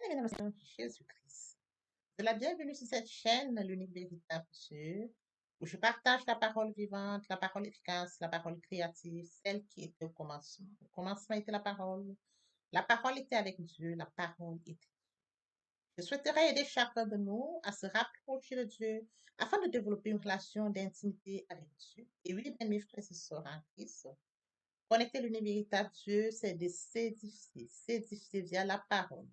Bien, dans le Seigneur Jésus-Christ. De la bienvenue sur cette chaîne, l'unique véritable Dieu, où je partage la parole vivante, la parole efficace, la parole créative, celle qui était au commencement. Au commencement était la parole. La parole était avec Dieu, la parole était. Je souhaiterais aider chacun de nous à se rapprocher de Dieu afin de développer une relation d'intimité avec Dieu. Et oui, bien, mes frères et sœurs en Christ, connecter l'univers véritable Dieu, c'est de s'édifier via la parole.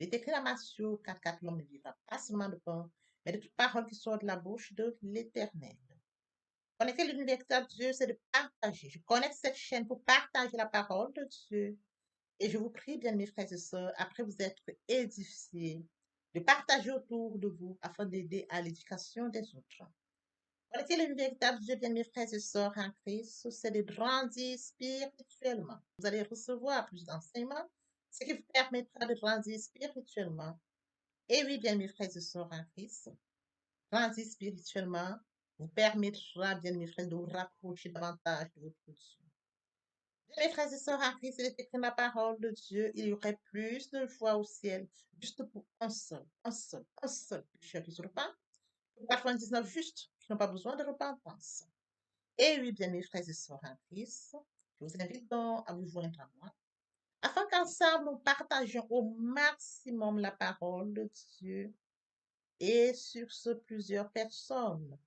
Il est écrit dans Matthieu 4, l'homme ne vivra pas seulement de pain, mais de toute parole qui sort de la bouche de l'Éternel. Connecter l'univers véritable Dieu, c'est de partager. Je connecte cette chaîne pour partager la parole de Dieu. Et je vous prie, bien mes frères et sœurs, après vous être édifiés, de partager autour de vous afin d'aider à l'éducation des autres. Connecter le véritable Dieu, bien mes frères et sœurs en Christ, c'est de grandir spirituellement. Vous allez recevoir plus d'enseignements, ce qui vous permettra de grandir spirituellement. Et oui, bien mes frères et sœurs en Christ, grandir spirituellement vous permettra, bien mes frères, de vous rapprocher davantage de votre Dieu. Bien mes frères et sœurs en Christ, il est écrit dans la parole de Dieu, il y aurait plus de joie au ciel, juste pour un seul pécheur qui se repent. 99 justes qui n'ont pas besoin de repentance. Et oui, bien mes frères et sœurs en Christ, je vous invite donc à vous joindre à moi, afin qu'ensemble nous partagions au maximum la parole de Dieu. Et sur ce, plusieurs personnes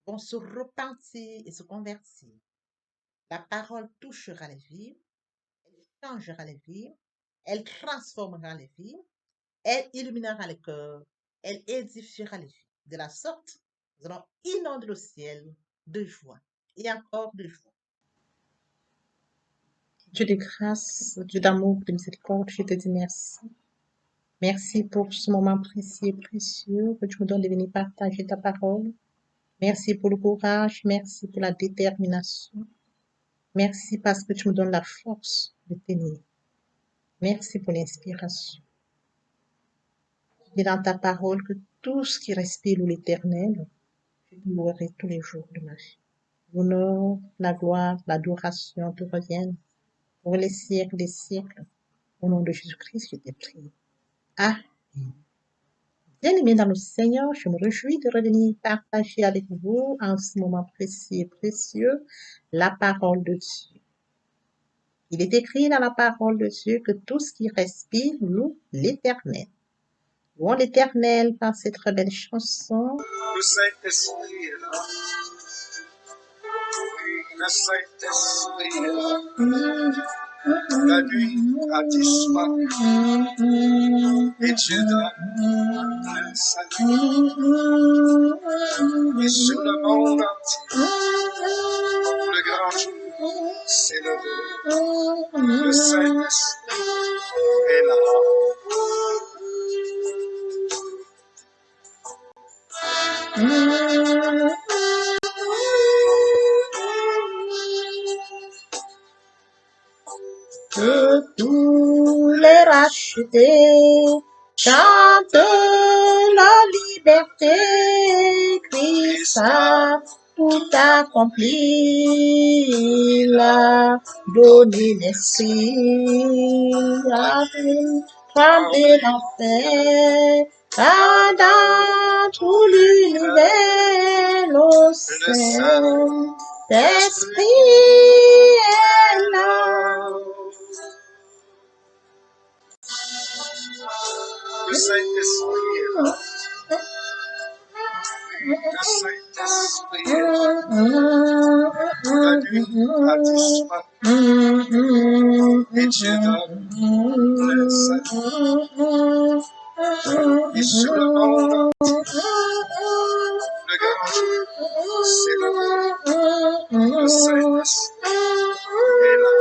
vont se repentir et se convertir. La parole touchera les vies, elle changera les vies, elle transformera les vies, elle illuminera les cœurs, elle édifiera les vies. De la sorte, nous allons inonder le ciel de joie et encore de joie. Dieu de grâce, Dieu d'amour, de miséricorde, je te dis merci. Merci pour ce moment précieux et précieux que tu me donnes de venir partager ta parole. Merci pour le courage, merci pour la détermination. Merci parce que tu me donnes la force de tenir. Merci pour l'inspiration. Tu dis dans ta parole que tout ce qui respire l'Éternel, je louerai tous les jours de ma vie. L'honneur, la gloire, l'adoration te reviennent pour les siècles des siècles. Au nom de Jésus-Christ, je t'ai prié. Amen. Bien-aimés dans le Seigneur, je me réjouis de revenir partager avec vous en ce moment précis et précieux la parole de Dieu. Il est écrit dans la parole de Dieu que tout ce qui respire loue l'Éternel. Louons l'Éternel par cette très belle chanson. Le Saint-Esprit est là. Le Saint-Esprit est là. La nuit a disparu et Dieu donne le salut. Et sur le monde entier, le grand jour s'est levé. Le Saint-Esprit est là. Que tous les rachetés chantent la liberté, Christ a tout accompli, il a donné l'esprit, a fait trembler l'enfer, car dans tout l'univers, le Saint-Esprit est là. Le Saint-Esprit est là. Le Saint-Esprit est là. La nuit a disparu et Dieu donne le salut. Et sur le monde entier, le grand jour s'est levé. Le Saint-Esprit est là.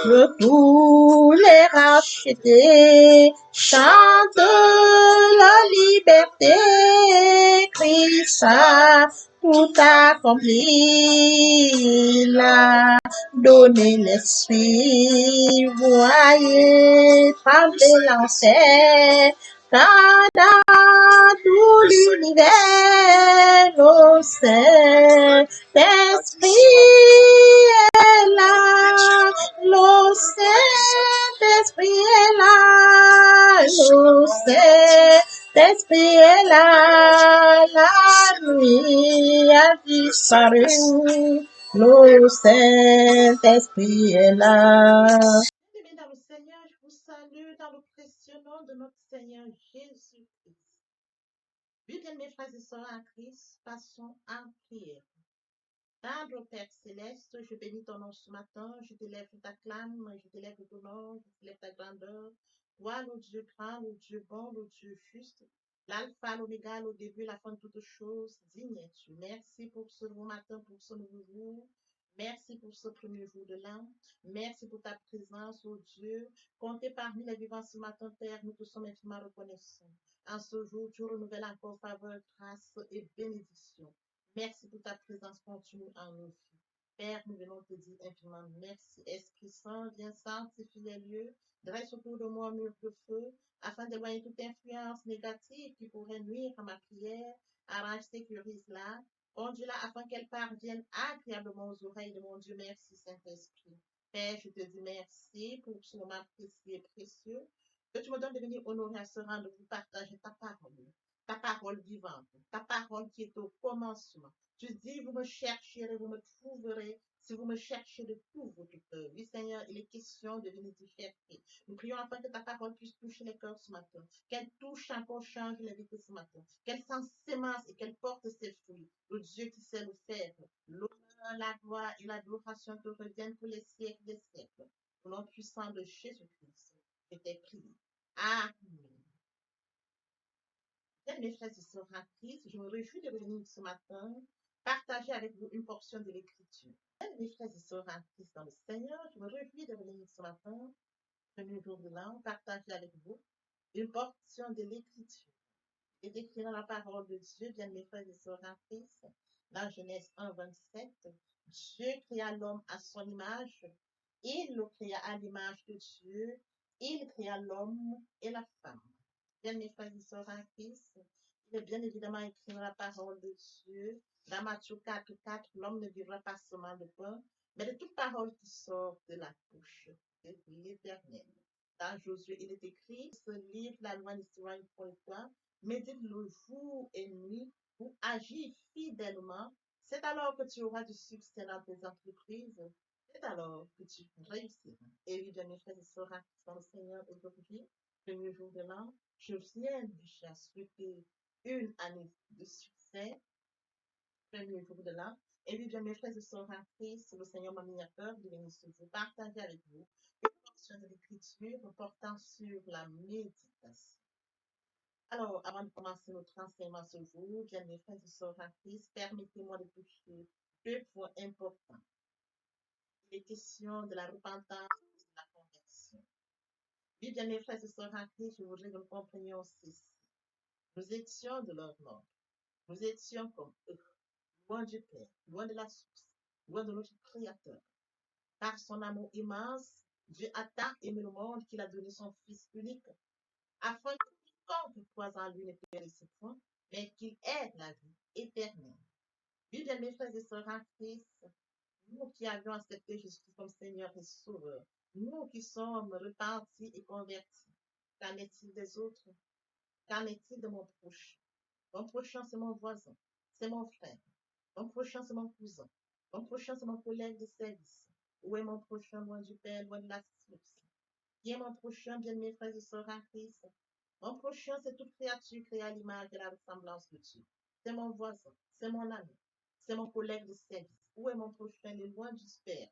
Que tous les rachetés chantent la liberté, Christ a tout accompli, il a donné l'esprit, voyez trembler l'enfer, car dans tout Saint-Esprit est là. Le Saint-Esprit est là. Le Saint-Esprit est là. La nuit a disparu. Le Saint-Esprit est là. Bien-aimés dans le Seigneur, je vous salue dans le précieux nom de notre Seigneur Jésus-Christ. Bien, mes frères et sœurs en Christ, passons en prière. Tendre Père Céleste, je bénis ton nom ce matin, je t'élève, je t'acclame, je t'élève ton nom, je t'élève ta grandeur. Toi, le Dieu grand, le Dieu bon, le Dieu juste, l'alpha, l'oméga, le début, la fin de toutes choses, digne es-tu. Merci pour ce nouveau matin, pour ce nouveau jour. Merci pour ce premier jour de l'an. Merci pour ta présence, oh Dieu. Comptez parmi les vivants ce matin, Père, nous te sommes infiniment reconnaissants. En ce jour, tu renouvelles encore faveur, grâce et bénédiction. Merci pour ta présence continue en nos vies. Père, nous venons te dire infiniment merci. Esprit Saint, viens sanctifier les lieux, dresse autour de moi un mur de feu, afin d'éloigner toute influence négative qui pourrait nuire à ma prière. Arrange, sécurise-la, conduis-la afin qu'elle parvienne agréablement aux oreilles de mon Dieu. Merci, Saint-Esprit. Père, je te dis merci pour ce moment précieux et précieux que tu me donnes de venir honorer à ce rendez-vous, partager ta parole vivante, ta parole qui est au commencement. Tu dis, vous me chercherez, vous me trouverez, si vous me cherchez de tout votre cœur. Oui, Seigneur, il est question de venir te chercher. Nous prions afin que ta parole puisse toucher les cœurs ce matin, qu'elle touche encore, change la vie ce matin, qu'elle s'ensémence et qu'elle porte ses fruits. Le Dieu qui sait le faire, l'honneur, la gloire et l'adoration te reviennent pour les siècles des siècles. Au nom puissant de Jésus-Christ, je t'ai prié. Amen. Bien, mes frères et sœurs en Christ, je me réjouis de venir ce matin partager avec vous une portion de l'Écriture. Bien, mes frères et sœurs en Christ dans le Seigneur, je me réjouis de venir ce matin, premier jour de l'an, partager avec vous une portion de l'Écriture. Il est écrit dans la parole de Dieu, bien mes frères et sœurs en Christ, dans Genèse 1, 27, Dieu créa l'homme à son image, il le créa à l'image de Dieu, il créa l'homme et la femme. Bien mes frères et sœurs en Christ, il est bien évidemment écrit dans la parole de Dieu, dans Matthieu 4, 4, l'homme ne vivra pas seulement de pain, mais de toute parole qui sort de la bouche de l'Éternel. Dans Josué, il est écrit, ce livre, la loi ne sera point toi, médite-le jour et nuit pour agir fidèlement. C'est alors que tu auras du succès dans tes entreprises. C'est alors que tu réussiras. Et oui, bien mes frères et sœurs, dans le Seigneur aujourd'hui, premier jour de l'an, je viens déjà souhaiter une année de succès, premier jour de l'an. Et oui, bien mes frères et sœurs en Christ, le Seigneur m'a mis à cœur de venir ce jour partager avec vous une portion de l'Écriture portant sur la méditation. Alors, avant de commencer notre enseignement ce jour, bien mes frères et sœurs en Christ, permettez-moi de toucher deux points importants. Il est question de la repentance et de la conversion. Oui, bien mes frères et sœurs en Christ, je voudrais que nous comprenions ceci. Nous étions de leur mort. Nous étions comme eux, loin du Père, loin de la source, loin de notre Créateur. Par son amour immense, Dieu a tant aimé le monde qu'il a donné son Fils unique, afin que quiconque croise en lui ne périsse point, mais qu'il ait la vie éternelle. Oui, bien mes frères et sœurs en Christ, nous qui avions accepté Jésus comme Seigneur et Sauveur, nous qui sommes repentis et convertis, qu'en est-il des autres? Qu'en est-il de mon proche? Mon prochain, c'est mon voisin, c'est mon frère. Mon prochain, c'est mon cousin. Mon prochain, c'est mon collègue de service. Où est mon prochain, loin du Père, loin de la source? Qui est mon prochain, bien mes frères et sœurs en Christ? Mon prochain, c'est toute créature créée à l'image et à la ressemblance de Dieu. C'est mon voisin, c'est mon ami, c'est mon collègue de service. Où est mon prochain? Il est loin du Père,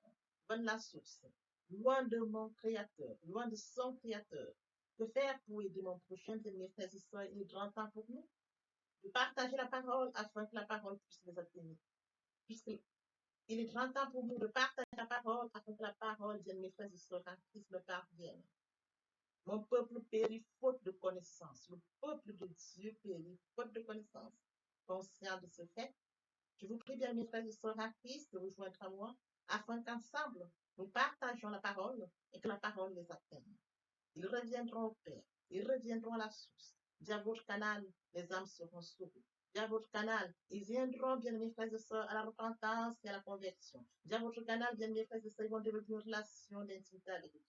loin de la source, loin de mon Créateur, loin de son Créateur. Que faire pour aider mon prochain, bien mes frères et sœurs? Il est grand temps pour nous de partager la parole afin que la parole puisse les atteindre. Puisqu'il est grand temps pour nous de partager la parole afin que la parole, bien mes frères et sœurs en Christ, me parvienne. Mon peuple périt faute de connaissance. Le peuple de Dieu périt faute de connaissance. Conscient de ce fait, je vous prie bien, mes frères et sœurs en Christ, de rejoindre à moi, afin qu'ensemble, nous partagions la parole et que la parole les atteigne. Ils reviendront au Père, ils reviendront à la source. Via votre canal, les âmes seront sauvées. Via votre canal, ils viendront, bien mes frères et sœurs, à la repentance et à la conversion. Via votre canal, bien mes frères et sœurs, ils vont développer une relation d'intimité avec Dieu.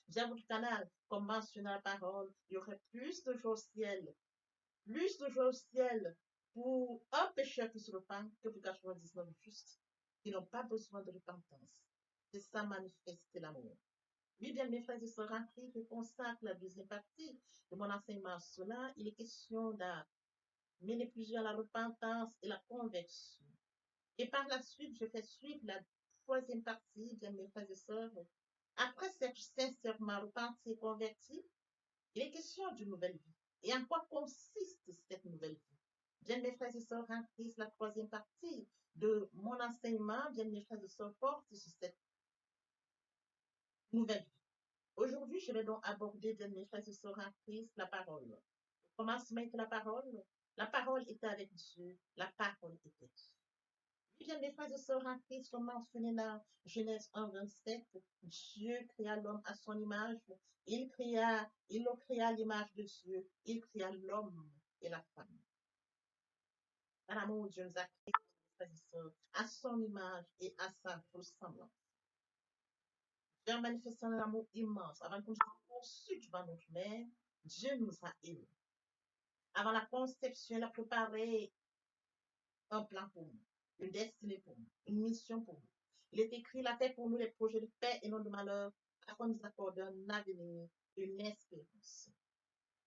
Via votre canal, comme mentionné la parole, il y aurait plus de joie au ciel pour un pécheur qui se repent que pour 99 justes qui n'ont pas besoin de repentance. C'est ça manifester l'amour. Oui, bien, mes frères et sœurs, en Christ, je consacre la deuxième partie de mon enseignement à cela. Il est question d'amener plusieurs à la repentance et la conversion. Et par la suite, je fais suivre la troisième partie, bien, mes frères et sœurs. Après s'être sincèrement repenti et converti, il est question d'une nouvelle vie. Et en quoi consiste cette nouvelle vie? Bien, mes frères et sœurs, en Christ, la troisième partie de mon enseignement, bien, mes frères et sœurs, porte sur cette nouvelle vie. Aujourd'hui, je vais donc aborder, bien, mes frères et sœurs, en Christ, la parole. Comment se met la parole? La parole était avec Dieu, la parole était Dieu. Bien, mes frères et sœurs, en Christ, comme mentionné dans Genèse 1, 27, Dieu créa l'homme à son image. Il le créa à l'image de Dieu. Il créa l'homme et la femme. Dans l'amour, Dieu nous a créés, mes frères et sœurs, à son image et à sa ressemblance. Dieu a manifesté un amour immense. Avant que nous soyons conçus devant notre mère, Dieu nous a aimés. Avant la conception, il a préparé un plan pour nous, une destinée pour nous, une mission pour nous. Il est écrit, il a fait pour nous les projets de paix et non de malheur, afin de nous accorder un avenir, une espérance.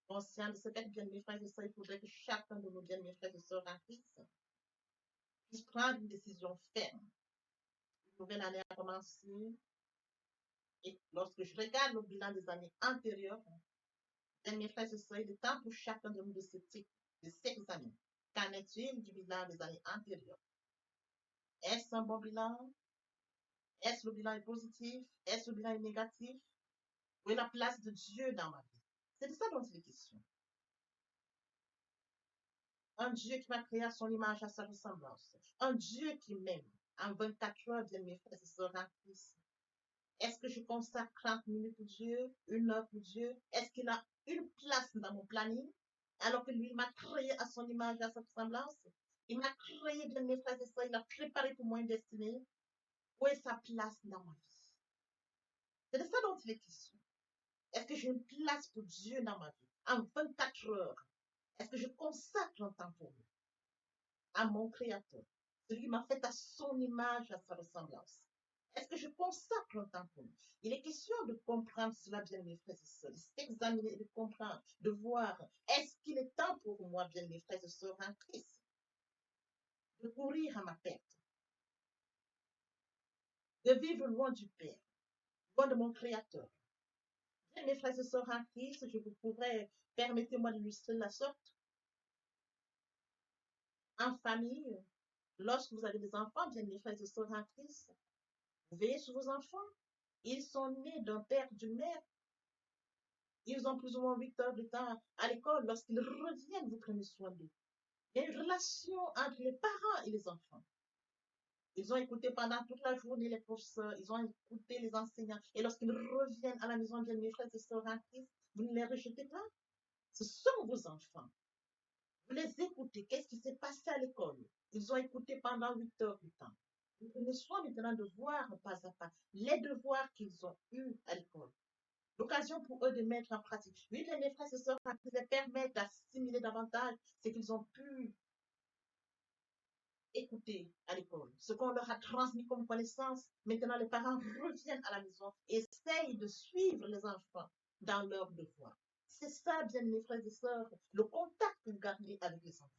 Conscient de ce fait, bien mes frères et sœurs, il faudrait que chacun de nous, bien mes frères et sœurs en Christ, puisse prendre une décision ferme. Une nouvelle année a commencé, et lorsque je regarde le bilan des années antérieures, bien mes frères et sœurs, il est temps pour chacun de nous de s'examiner. Qu'en est-il du bilan des années antérieures? Est-ce un bon bilan? Est-ce le bilan est positif? Est-ce le bilan est négatif? Où est la place de Dieu dans ma vie? C'est de ça dont il est question. Un Dieu qui m'a créé à son image, à sa ressemblance. Un Dieu qui m'aime. En 24 heures, bien mes frères et sœurs en Christ. Est-ce que je consacre 30 minutes pour Dieu, 1 heure pour Dieu? Est-ce qu'il a une place dans mon planning? Alors que lui m'a créé à son image, à sa ressemblance. Il m'a créé, bien mes frères et sœurs, il a préparé pour moi une destinée. Où est sa place dans ma vie? C'est de ça dont il est question. Est-ce que j'ai une place pour Dieu dans ma vie? En 24 heures, est-ce que je consacre un temps pour lui, à mon Créateur, celui qui m'a fait à son image, à sa ressemblance? Est-ce que je consacre un temps pour lui? Il est question de comprendre cela, bien mes frères et sœurs, de s'examiner, de comprendre, de voir, est-ce qu'il est temps pour moi, bien mes frères et sœurs en Christ, de courir à ma perte, de vivre loin du Père, loin de mon Créateur? Bien mes frères et sœurs en Christ, je vous pourrais, permettez-moi de l'illustrer de la sorte, en famille, lorsque vous avez des enfants, bien mes frères et sœurs en Christ, vous veillez sur vos enfants. Ils sont nés d'un père, d'une mère. Ils ont plus ou moins 8 heures de temps à l'école. Lorsqu'ils reviennent, vous prenez soin d'eux. Il y a une relation entre les parents et les enfants. Ils ont écouté pendant toute la journée les professeurs, ils ont écouté les enseignants. Et lorsqu'ils reviennent à la maison, bien mes frères et sœurs en Christ, vous ne les rejetez pas. Ce sont vos enfants. Vous les écoutez. Qu'est-ce qui s'est passé à l'école? Ils ont écouté pendant 8 heures de temps. Vous prenez soin maintenant de voir pas à pas les devoirs qu'ils ont eus à l'école. L'occasion pour eux de mettre en pratique. Oui, mes frères et sœurs, ça les permet d'assimiler davantage ce qu'ils ont pu écouter à l'école. Ce qu'on leur a transmis comme connaissance. Maintenant, les parents reviennent à la maison et essayent de suivre les enfants dans leurs devoirs. C'est ça, bien mes frères et sœurs, le contact que vous gardez avec les enfants.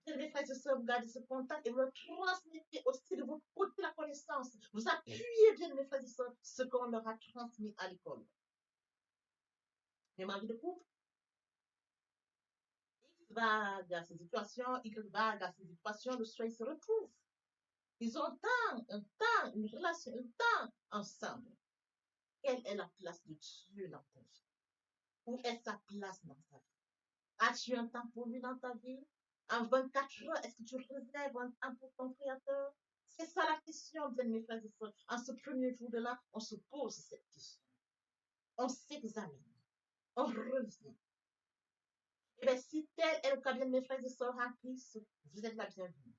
Bien, mes frères et sœurs, vous gardez ce contact et vous leur transmettez aussi de votre côté la connaissance. Vous appuyez bien, mes frères et sœurs, ce qu'on leur a transmis à l'école. Même en vie de couple, X vague à ces situations, Y vague à ces situations, le soir, ils se retrouvent. Ils ont un temps, une relation, un temps ensemble. Quelle est la place de Dieu dans ta vie? Où est sa place dans ta vie? As-tu un temps pour lui dans ta vie? En 24 heures, est-ce que tu réserves un temps pour ton Créateur? C'est ça la question, bien mes frères et sœurs. En ce premier jour de l'an, on se pose cette question. On s'examine. On revient. Eh bien, si tel est le cas, bien mes frères et sœurs en Christ, vous êtes la bienvenue.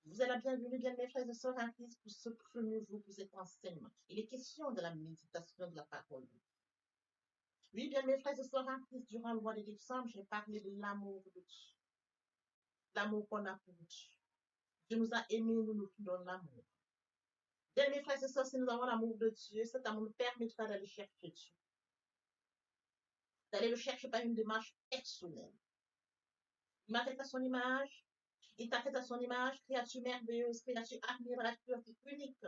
Vous êtes la bienvenue, bien mes frères et sœurs en Christ, pour ce premier jour, pour cet enseignement. Il est question de la méditation de la parole. Oui, bien mes frères et sœurs en Christ, durant le mois de décembre, j'ai parlé de l'amour de Dieu. L'amour qu'on a pour Dieu. Dieu nous a aimés, nous nous donne l'amour. Bien mes frères et sœurs, si nous avons l'amour de Dieu, cet amour nous permettra d'aller chercher Dieu. D'aller le chercher par une démarche personnelle. Il m'a fait à son image, il t'a fait à son image, créature merveilleuse, créature admirative, unique,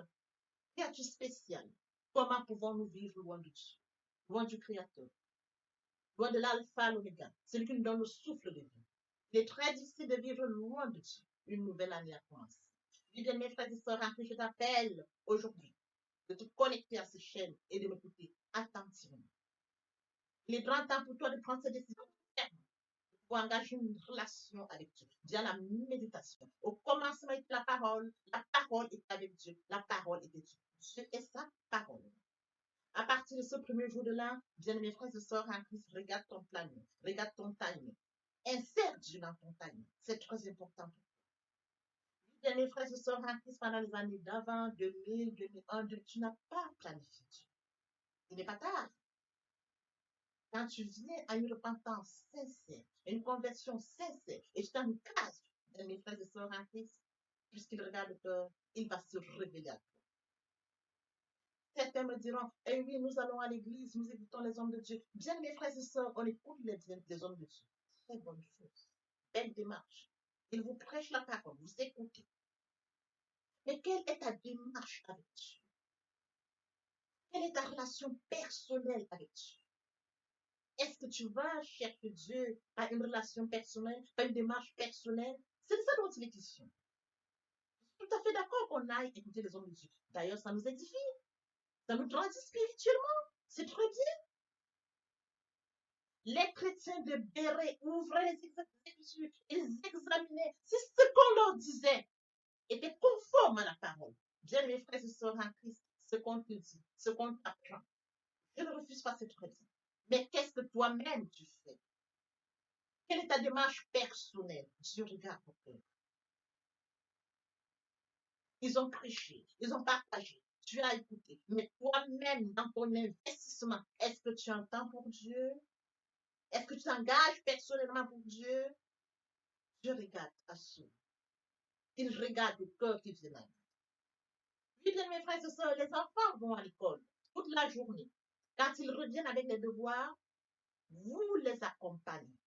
créature spéciale. Comment pouvons-nous vivre loin de Dieu, loin du Créateur, loin de l'alpha à l'oméga, celui qui nous donne le souffle de vie. Il est très difficile de vivre loin de Dieu. Une nouvelle année a commencé. Bien, mes frères et sœurs, je t'appelle aujourd'hui de te connecter à ces chaînes et de m'écouter attentivement. Il est grand temps pour toi de prendre cette décision ferme pour engager une relation avec Dieu, via la méditation. Au commencement est la parole est avec Dieu, la parole est de Dieu. Dieu est sa parole. À partir de ce premier jour de l'an, bien mes frères et sœurs en Christ, regarde ton planning, regarde ton timing. Insère Dieu dans ton timing. C'est très important. Bien mes frères et sœurs en Christ, pendant les années d'avant, 2000, 2001, tu n'as pas planifié Dieu. Il n'est pas tard. Quand tu viens à une repentance sincère, une conversion sincère, et tu t'engages, mes frères et sœurs en Christ, puisqu'il regarde le cœur, il va se révéler à toi. Certains me diront, eh oui, nous allons à l'église, nous écoutons les hommes de Dieu. Bien, mes frères et sœurs, on écoute les hommes de Dieu. Très bonne chose. Belle démarche. Ils vous prêchent la parole, vous écoutez. Mais quelle est ta démarche avec Dieu? Quelle est ta relation personnelle avec Dieu? Est-ce que tu vas chercher Dieu par une relation personnelle, par une démarche personnelle? C'est de ça dont il est question. Je suis tout à fait d'accord qu'on aille écouter les hommes de Dieu. D'ailleurs, ça nous édifie, ça nous grandit spirituellement. C'est très bien. Les chrétiens de Béret ouvraient les Écritures, ils examinaient si ce qu'on leur disait était conforme à la parole. Bien, mes frères et sœurs en Christ, ce qu'on te dit, ce qu'on t'apprend, je ne refuse pas, c'est très bien. Mais qu'est-ce que toi-même tu fais? Quelle est ta démarche personnelle? Dieu regarde ton cœur. Ils ont prêché, ils ont partagé, tu as écouté. Mais toi-même, dans ton investissement, est-ce que tu entends pour Dieu? Est-ce que tu t'engages personnellement pour Dieu? Dieu regarde à soi. Il regarde le cœur qui vient. Oui, bien, mes frères et sœurs, les enfants vont à l'école toute la journée. Quand ils reviennent avec les devoirs, vous les accompagnez.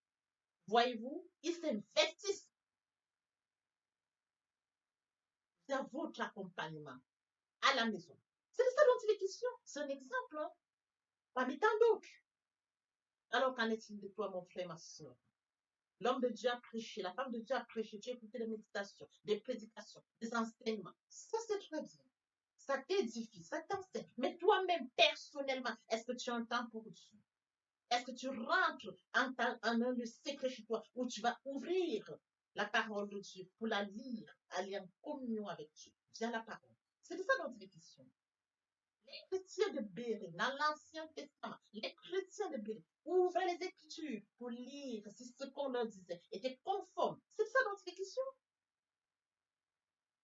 Voyez-vous, ils s'investissent dans votre accompagnement à la maison. C'est de ça dont il est question. C'est un exemple, hein, parmi tant d'autres. Alors, qu'en est-il de toi, mon frère, ma soeur? L'homme de Dieu a prêché, la femme de Dieu a prêché, tu as écouté des méditations, des prédications, des enseignements. Ça, c'est très bien. Ça t'édifie, ça t'enseigne. Mais toi-même, personnellement, est-ce que tu entends pour Dieu? Est-ce que tu rentres en un lieu secret chez toi où tu vas ouvrir la parole de Dieu pour la lire, aller en communion avec Dieu, via la parole? C'est de ça dont il est question. Les chrétiens de Béret, dans l'Ancien Testament, les chrétiens de Béret ouvraient les Écritures pour lire si ce qu'on leur disait était conforme. C'est de ça dont il est question.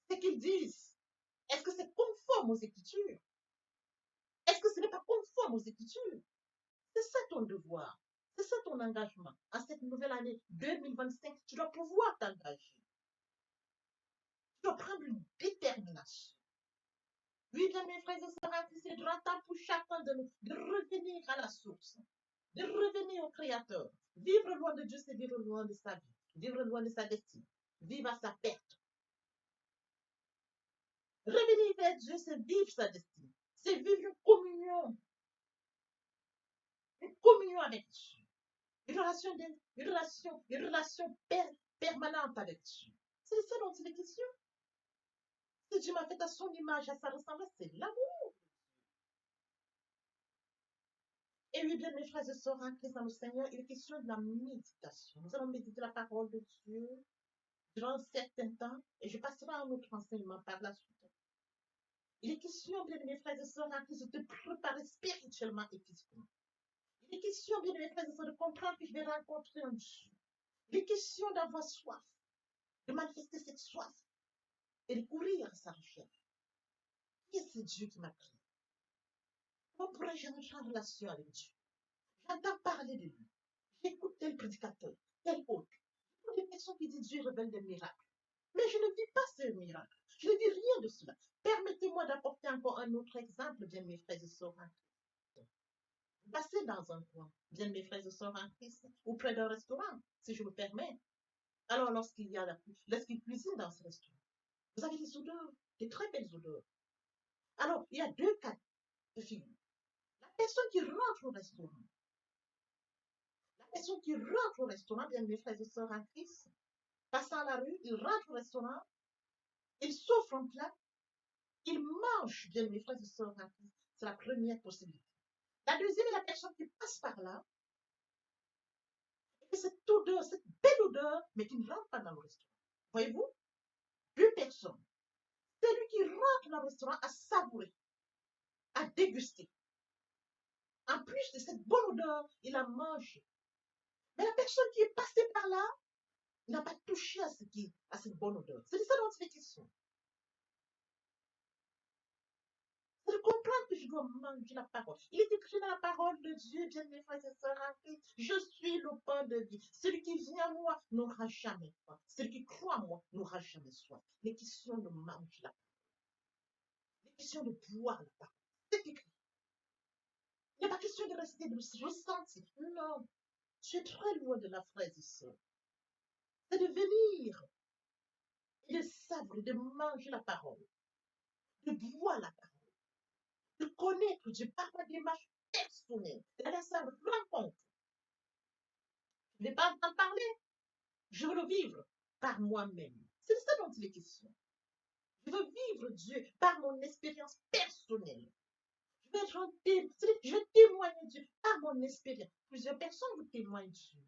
C'est qu'ils disent. Est-ce que c'est conforme aux Écritures? Est-ce que ce n'est pas conforme aux Écritures? C'est ça ton devoir. C'est ça ton engagement. En cette nouvelle année 2025, tu dois pouvoir t'engager. Tu dois prendre une détermination. Oui, bien, mes frères et sœurs, c'est grand temps pour chacun de nous de revenir à la source, de revenir au Créateur. Vivre loin de Dieu, c'est vivre loin de sa vie, vivre loin de sa destinée, vivre à sa perte. Revenir vers Dieu, c'est vivre sa destinée, c'est vivre une communion avec Dieu, une relation permanente avec Dieu. C'est de ça dont il est question. Si Dieu m'a fait à son image, à sa ressemblance, c'est l'amour. Et oui, bien, mes frères et sœurs, en Christ dans le Seigneur, il est question de la méditation. Nous allons méditer la parole de Dieu durant un certain temps et je passerai à un autre enseignement par la suite. Il est question, bien, mes frères et sœurs, en Christ, de te préparer spirituellement et physiquement. Il est question, bien mes frères et sœurs, de comprendre que je vais rencontrer un Dieu. Il est question d'avoir soif, de manifester cette soif et de courir à sa recherche. Qui est ce Dieu qui m'a créé? Comment pourrais-je entrer en relation avec Dieu? J'entends parler de lui. J'écoute tel prédicateur, tel autre. Des personnes qui disent Dieu révèle des miracles. Mais je ne vis pas ces miracles. Je ne vis rien de cela. Permettez-moi d'apporter encore un autre exemple, bien mes frères et sœurs en Christ. Vous passez dans un coin, bien mes frères et sœurs en Christ, ou près d'un restaurant, si je me permets. Alors lorsqu'il cuisine dans ce restaurant, vous avez des odeurs, des très belles odeurs. Alors, il y a deux cas de figure. La personne qui rentre au restaurant, la personne qui rentre au restaurant, bien mes frères et sœurs en Christ, passant la rue, il rentre au restaurant, il s'offre un plat, il mange, bien mes frères et sœurs en Christ. C'est la première possibilité. La deuxième est la personne qui passe par là, et cette odeur, cette belle odeur, mais qui ne rentre pas dans le restaurant. Voyez-vous? Deux personnes. Celui qui rentre dans le restaurant a savouré, a dégusté. En plus de cette bonne odeur, il a mangé. Mais la personne qui est passée par là n'a pas touché à cette bonne odeur. C'est de ça dont il est question. C'est de comprendre que je dois manger la parole. Il est écrit dans la parole de Dieu, bien mes frères et sœurs en Christ, je suis le pain de vie. Celui qui vient à moi n'aura jamais faim. Celui qui croit à moi n'aura jamais soif. Les questions de manger la parole. Les questions de boire la parole. C'est écrit. Il n'y a pas question de rester de ressentir. Non. Tu es très loin de la frère et sœur. C'est de venir et de savourer, de manger la parole, de boire la parole, de connaître Dieu par ma démarche personnelle, d'aller à sa rencontre. Je ne vais pas en parler, je veux le vivre par moi-même. C'est de ça dont il est question. Je veux vivre Dieu par mon expérience personnelle. Je vais témoigner Dieu par mon expérience. Plusieurs personnes vous témoignent Dieu.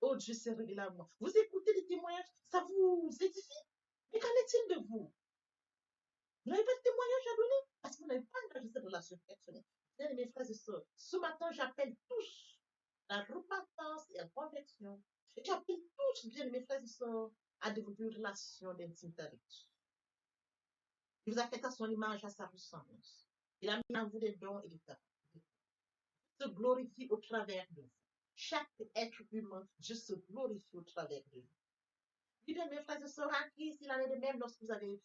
Oh, Dieu s'est révélé à moi. Vous écoutez les témoignages, ça vous édifie. Mais qu'en est-il de vous? Vous n'avez pas de témoignage à donner parce que vous n'avez pas engagé cette relation personnelle. Bien, mes frères et sœurs, ce matin, j'appelle tous à la repentance et à la conversion. Et j'appelle tous, bien, mes frères et sœurs, à développer une relation d'intimité avec Dieu. Il vous a fait à son image, à sa ressemblance. Il a mis en vous des dons et des talents. Il se glorifie au travers de vous. Chaque être humain, Dieu se glorifie au travers de vous. Bien, mes frères et sœurs, en Christ, il en est de même lorsque vous avez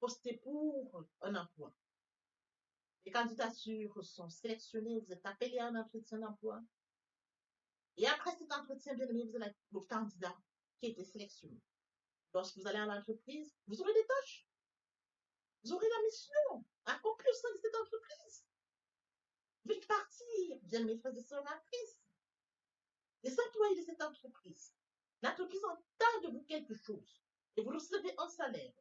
posté pour un emploi. Les candidatures sont sélectionnées, vous êtes appelé à un entretien d'emploi. Et après cet entretien, bien aimé, vous êtes le candidat qui a été sélectionné. Lorsque vous allez à l'entreprise, vous aurez des tâches. Vous aurez la mission à accomplir au sein de cette entreprise. Vous allez partir, bien mes frères et sœurs en Christ. Les employés de cette entreprise. L'entreprise entend de vous quelque chose. Et vous recevez un salaire.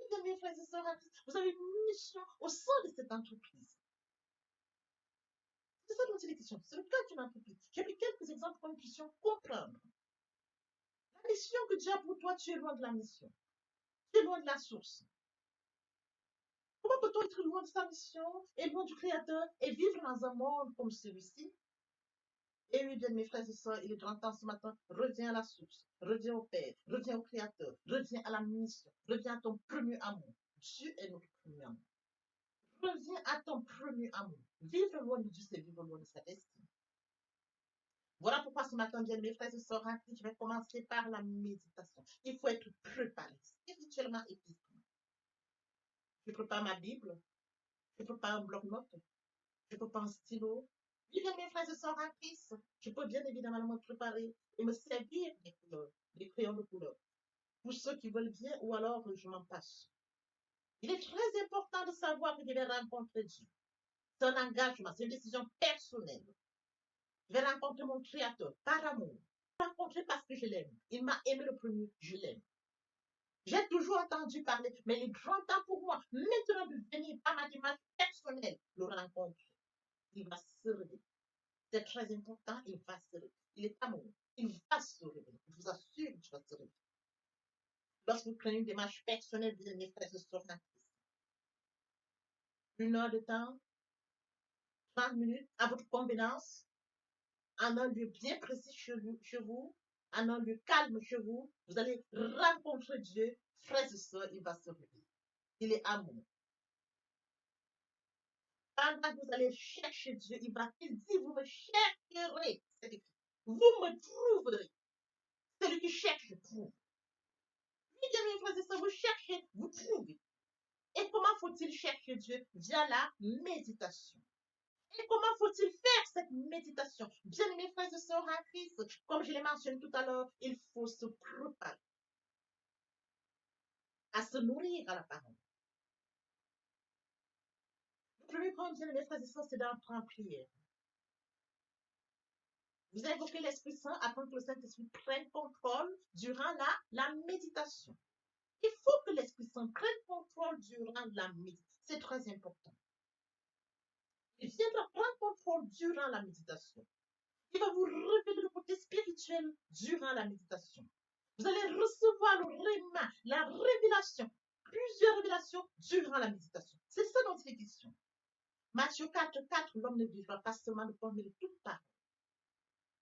Bien mes frères et sœurs en Christ, vous avez une mission au sein de cette entreprise. C'est ça dont il est question. C'est le cas d'une entreprise. J'ai pris quelques exemples pour que nous puissions comprendre. La mission que Dieu a pour toi, tu es loin de la mission. Tu es loin de la source. Comment peut-on être loin de sa mission et loin du Créateur et vivre dans un monde comme celui-ci? Et oui, bien, mes frères et sœurs, il est grand temps ce matin. Reviens à la source. Reviens au Père. Reviens au Créateur. Reviens à la mission. Reviens à ton premier amour. Dieu est notre premier amour. Reviens à ton premier amour. Vivre loin de Dieu, c'est vivre loin de sa destinée. Voilà pourquoi ce matin, bien mes frères et sœurs, je vais commencer par la méditation. Il faut être préparé spirituellement et physiquement. Je prépare ma Bible, je prépare un bloc-notes, je prépare un stylo. Oui, bien mes frères et sœurs en Christ, je peux bien évidemment me préparer et me servir des couleurs, des crayons de couleur. Pour ceux qui veulent bien, ou alors je m'en passe. Il est très important de savoir que je vais rencontrer Dieu. C'est un engagement, c'est une décision personnelle. Je vais rencontrer mon Créateur par amour. Rencontrer parce que je l'aime. Il m'a aimé le premier, je l'aime. J'ai toujours entendu parler, mais il est grand temps pour moi maintenant de venir par ma démarche personnelle le rencontrer. Il va se révéler. C'est très important, il va se révéler. Il est amour. Il va se révéler. Je vous assure qu'il va se révéler. Lorsque vous prenez une démarche personnelle, vous allez faire ce soir. 1 heure de temps, 30 minutes à votre convenance, en un lieu bien précis chez vous, en un lieu calme chez vous. Vous allez rencontrer Dieu, frères et sœurs, il va se révéler. Il est amour. Pendant que vous allez chercher Dieu, il dit, vous me chercherez. C'est écrit. Vous me trouverez. Celui qui cherche trouve. Oui, bien, mes frères et sœurs, vous cherchez, vous trouvez. Et comment faut-il chercher Dieu? Via la méditation. Et comment faut-il faire cette méditation? Bien, mes frères et sœurs en Christ, comme je l'ai mentionné tout à l'heure, il faut se préparer à se nourrir à la parole. Le premier point, bien, mes frères et sœurs, c'est d'entrer en prière. Vous invoquez l'Esprit Saint afin que le Saint-Esprit prenne contrôle durant la méditation. Il faut que l'Esprit Saint prenne contrôle durant la méditation. C'est très important. Il viendra prendre contrôle durant la méditation. Il va vous révéler le côté spirituel durant la méditation. Vous allez recevoir le réma, la révélation, plusieurs révélations durant la méditation. C'est ça dont il est question. Matthieu 4, l'homme ne vivra pas seulement de pain, mais de toute parole.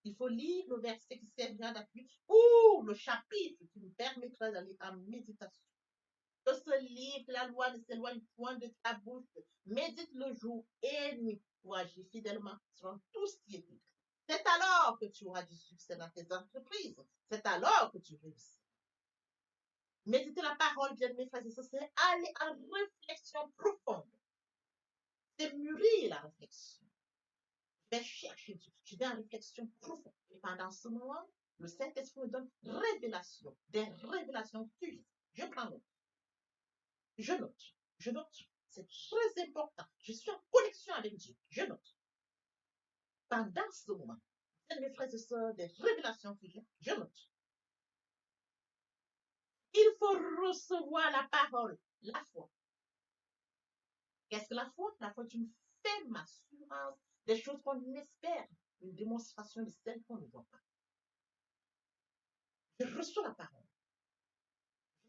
Il faut lire le verset qui servira d'appui ou le chapitre qui nous permettra d'aller en méditation. Que ce livre, la loi ne s'éloigne point de ta bouche. Médite le jour et nuit pour agir fidèlement sur tout ce qui est écrit. C'est alors que tu auras du succès dans tes entreprises. C'est alors que tu réussis. Méditer la parole, bien mes frères et sœurs, c'est aller en réflexion profonde. C'est mûrir la réflexion. Je vais chercher Dieu. Je vais en réflexion profonde. Et pendant ce moment, le Saint-Esprit me donne révélation, des révélations physiques. Je prends note. Je note. Je note. C'est très important. Je suis en connexion avec Dieu. Je note. Pendant ce moment, mes frères et sœurs, des révélations physiques. Je note. Il faut recevoir la parole, la foi. Qu'est-ce que la foi? La foi est une ferme assurance des choses qu'on espère, une démonstration de celles qu'on ne voit pas. Je reçois la parole.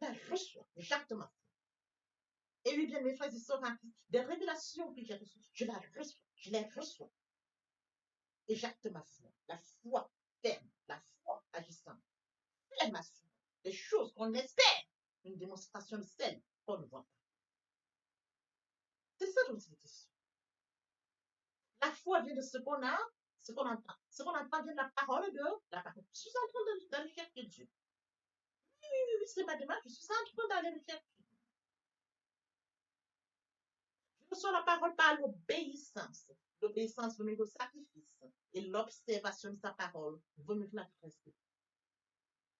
Je la reçois. J'acte ma foi. Et oui, bien, mes frères et sœurs, des révélations que j'ai reçues, je la reçois. Je les reçois. Et j'acte ma foi. La foi ferme. La foi agissante. Ferme assurance. Des choses qu'on espère, une démonstration de celles qu'on ne voit pas. C'est ça dont il est question. La foi vient de ce qu'on a, ce qu'on entend. Ce qu'on entend vient de la parole de la parole. Je suis en train d'aller chercher Dieu. Oui, c'est ma démarche. Je suis en train d'aller le chercher. Je reçois la parole par l'obéissance. L'obéissance veut le sacrifice. Et l'observation de sa parole veut me la respecter.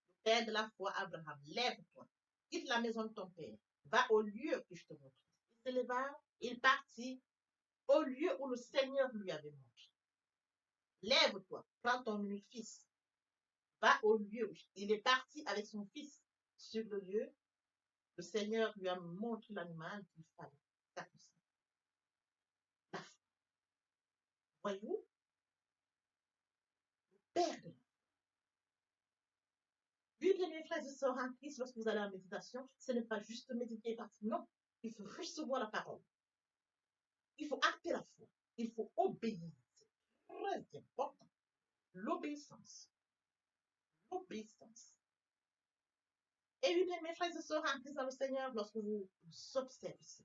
Le père de la foi, Abraham, lève-toi. Quitte la maison de ton père. Va au lieu que je te montre. Il se leva, il partit au lieu où le Seigneur lui avait montré. Lève-toi, prends ton unique fils. Va au lieu. Il est parti avec son fils sur le lieu. Le Seigneur lui a montré l'animal qu'il fallait sacrifier. Voyez-vous, perdre. Oui, bien, mes frères et sœurs en Christ, lorsque vous allez en méditation, ce n'est pas juste méditer parce que non, il faut recevoir la parole. Il faut acter la foi. Il faut obéir. C'est très important. L'obéissance. L'obéissance. Et oui, bien, mes frères et sœurs en Christ dans le Seigneur, lorsque vous observez ça,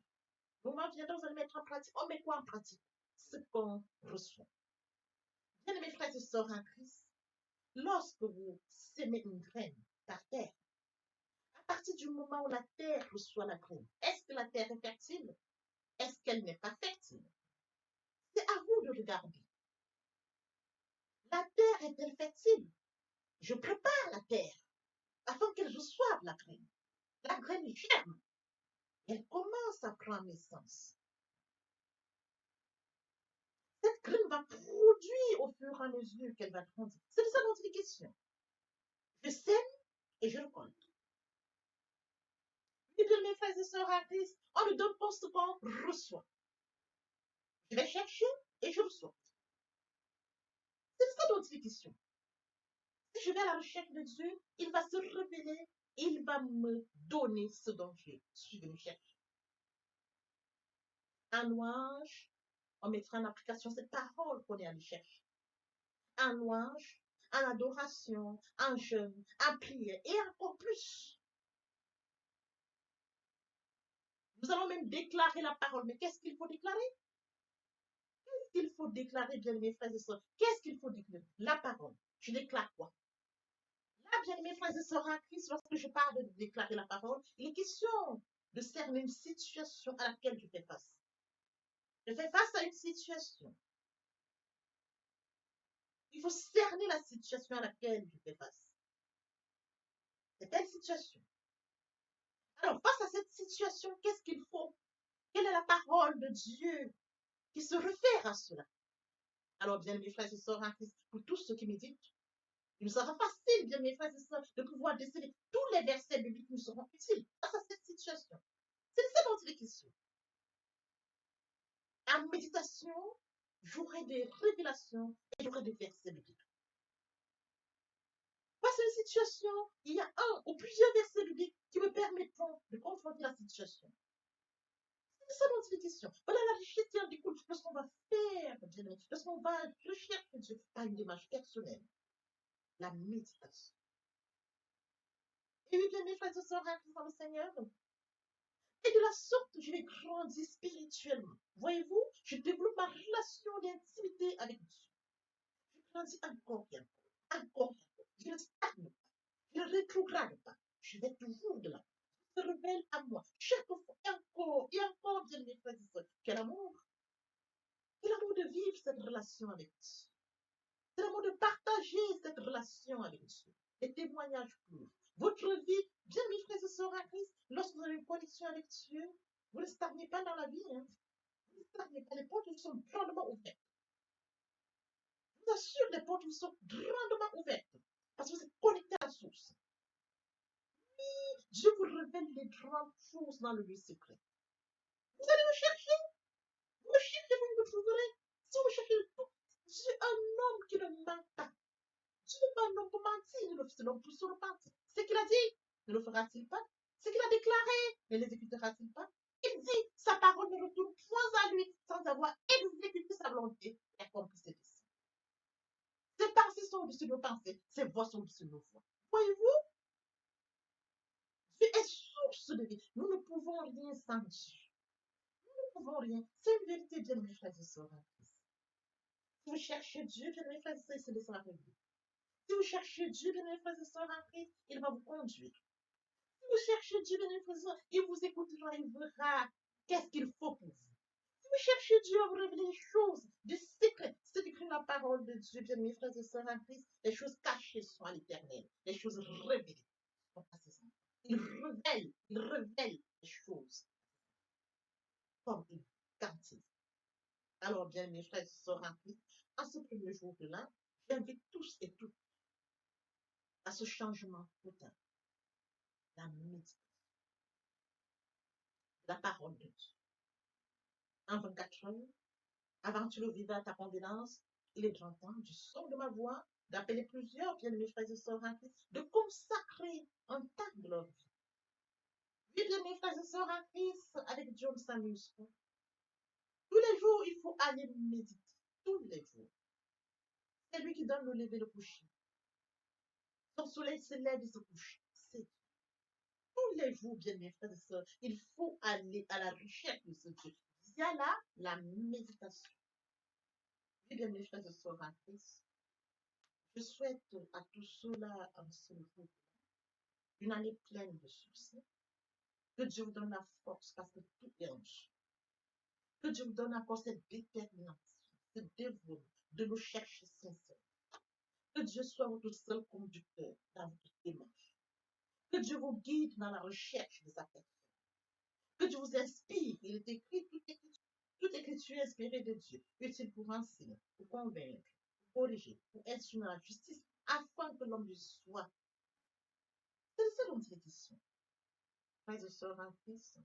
vous allez mettre en pratique. On met quoi en pratique? Ce qu'on reçoit. Bien, mes frères et sœurs en Christ, lorsque vous semez une graine par terre, à partir du moment où la terre reçoit la graine, est-ce que la terre est fertile? Est-ce qu'elle n'est pas fertile? C'est à vous de regarder. La terre est-elle fertile? Je prépare la terre afin qu'elle reçoive la graine. La graine germe. Elle commence à prendre naissance. Cette graine va produire au fur et à mesure qu'elle va grandir. C'est de ça dont il est question. Je sème et je récolte. Et bien, mes frères et sœurs en Christ, on ne donne pas ce qu'on reçoit. Je vais chercher et je reçois. C'est de ça dont il est question. Si je vais à la recherche de Dieu, il va se révéler, il va me donner ce dont je suis venu chercher. En louange, On mettra en application cette parole qu'on est allé chercher. En louange, en adoration, en jeûne, en prière et encore plus. Nous allons même déclarer la parole. Mais qu'est-ce qu'il faut déclarer? Qu'est-ce qu'il faut déclarer, bien mes frères et sœurs? Qu'est-ce qu'il faut déclarer? La parole. Je déclare quoi? Là, bien mes frères et sœurs en Christ, lorsque je parle de déclarer la parole, il est question de cerner une situation à laquelle je fais face. Je fais face à une situation. Il faut cerner la situation à laquelle je fais face. C'est quelle situation? Alors, face à cette situation, qu'est-ce qu'il faut? Quelle est la parole de Dieu qui se réfère à cela? Alors, bien mes frères et sœurs en Christ, pour tous ceux qui méditent, il nous sera facile, bien mes frères et sœurs, de pouvoir déceler tous les versets bibliques qui nous seront utiles face à cette situation. C'est de ça dont il est question. En méditation, j'aurai des révélations et j'aurai des versets bibliques. Face à une situation, il y a un ou plusieurs versets bibliques qui me permettront de confronter la situation. C'est ça dont il est question. Voilà la richesse qui en découle lorsqu'on va faire, lorsqu'on va rechercher Dieu par une démarche personnelle. La méditation. Et oui, bien mes frères et sœurs, dans le Seigneur. Et de la sorte, je vais grandir spirituellement. Voyez-vous, je développe ma relation d'intimité avec Dieu. Je grandis encore et encore. Je ne stagne pas. Je ne rétrograde pas. Je vais toujours de là. Je se révèle à moi. Chaque fois, et encore, bien mes frères et sœurs. Quel amour. Quel amour de vivre cette relation avec Dieu. C'est l'amour de partager cette relation avec Dieu. Les témoignages purs. Votre vie, bien mes frères et sœurs en Christ, lorsque vous avez une connexion avec Dieu, vous ne stagnez pas dans la vie. Hein. Vous ne stagnez pas. Les portes vous sont grandement ouvertes. Je vous assure, les portes vous sont grandement ouvertes. Parce que vous êtes connecté à la source. Dieu vous révèle les grandes choses dans le lieu secret. Vous allez me chercher. Vous me cherchez, vous me trouverez. Si vous cherchez le tout, je suis un homme qui ne ment pas. Je ne suis pas un homme pour mentir, ne le homme pour se repentir. Ce qu'il a dit, ne le fera-t-il pas? Ce qu'il a déclaré, ne l'exécutera-t-il pas? Il dit, sa parole ne retourne point à lui sans avoir exécuté sa volonté et accompli ses décisions. Ses pensées sont au-dessus de nos pensées, ses voix sont au-dessus de nos voix. Voyez-vous, Dieu est source de vie. Nous ne pouvons rien sans Dieu. Nous ne pouvons rien. C'est une vérité, bien mes frères et sœurs. Si vous cherchez Dieu, bien mes frères et sœurs, il se laissera révéler. Si vous cherchez Dieu, bien mes frères et sœurs en Christ, il va vous conduire. Si vous cherchez Dieu, bien mes frères et sœurs, il vous écoutera, il verra qu'est-ce qu'il faut pour vous. Si vous cherchez Dieu à vous révéler les choses, des secrets, c'est écrit dans la parole de Dieu, bien mes frères et sœurs en Christ, les choses cachées sont à l'éternel, les choses révélées sont à ses enfants. Il révèle les choses comme il quantise. Alors, bien mes frères et sœurs en Christ, en ce premier jour de l'an, j'invite tous et toutes à ce changement total. La méditation, la parole de Dieu. En 24 heures, avant que tu le vives à ta convenance, il est grand temps, du son de ma voix, d'appeler plusieurs bien-aimés frères et sœurs en Christ, de consacrer un temps de leur vie. Oui, bien-aimés frères et sœurs en Christ, avec John Samuel. Tous les jours, il faut aller méditer. Tous les jours. C'est lui qui donne le lever et le coucher. Son soleil se lève et se couche. C'est tous les jours, bien mes frères et sœurs, il faut aller à la recherche de ce Dieu. Il y a là la méditation. Oui, bien mes frères et sœurs en Christ, je souhaite à tous ceux-là en ce jour une année pleine de succès. Que Dieu vous donne la force parce que tout est en jeu. Que Dieu vous donne encore cette détermination, ce dévouement de nous chercher sincèrement. Que Dieu soit votre seul conducteur dans votre démarche. Que Dieu vous guide dans la recherche de sa personne. Que Dieu vous inspire. Il est écrit, toute écriture inspirée de Dieu, utile pour enseigner, pour convaincre, pour corriger, pour instruire dans la justice, afin que l'homme soit. C'est ça dont il est question. Frères et sœurs en Christ,